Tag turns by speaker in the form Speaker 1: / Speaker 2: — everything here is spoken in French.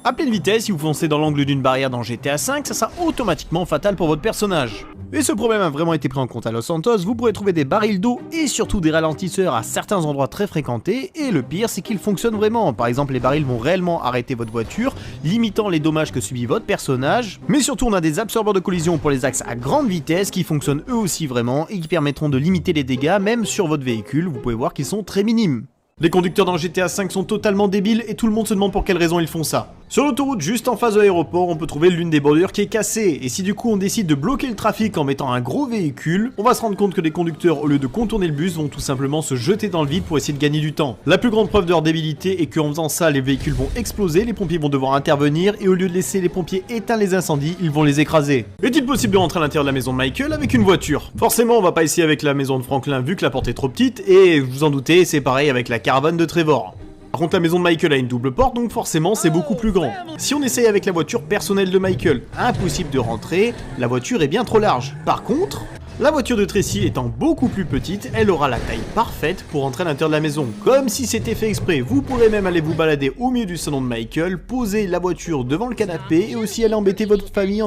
Speaker 1: À pleine vitesse, si vous foncez dans l'angle d'une barrière dans GTA V, ça sera automatiquement fatal pour votre personnage. Et ce problème a vraiment été pris en compte à Los Santos, vous pourrez trouver des barils d'eau et surtout des ralentisseurs à certains endroits très fréquentés, et le pire c'est qu'ils fonctionnent vraiment. Par exemple, les barils vont réellement arrêter votre voiture, limitant les dommages que subit votre personnage, mais surtout on a des absorbeurs de collision pour les axes à grande vitesse qui fonctionnent eux aussi vraiment et qui permettront de limiter les dégâts même sur votre véhicule, vous pouvez voir qu'ils sont très minimes. Les conducteurs dans GTA V sont totalement débiles et tout le monde se demande pour quelle raison ils font ça. Sur l'autoroute juste en face de l'aéroport, on peut trouver l'une des bordures qui est cassée, et si du coup on décide de bloquer le trafic en mettant un gros véhicule, on va se rendre compte que les conducteurs, au lieu de contourner le bus, vont tout simplement se jeter dans le vide pour essayer de gagner du temps. La plus grande preuve de leur débilité est qu'en faisant ça, les véhicules vont exploser, les pompiers vont devoir intervenir, et au lieu de laisser les pompiers éteindre les incendies, ils vont les écraser. Est-il possible de rentrer à l'intérieur de la maison de Michael avec une voiture? Forcément, on va pas essayer avec la maison de Franklin vu que la porte est trop petite, et vous en doutez, c'est pareil avec la caravane de Trevor. Par contre, la maison de Michael a une double porte, donc forcément c'est beaucoup plus grand. Si on essaye avec la voiture personnelle de Michael, impossible de rentrer, la voiture est bien trop large. Par contre, la voiture de Tracy étant beaucoup plus petite, elle aura la taille parfaite pour entrer à l'intérieur de la maison. Comme si c'était fait exprès, vous pourrez même aller vous balader au milieu du salon de Michael, poser la voiture devant le canapé et aussi aller embêter votre famille en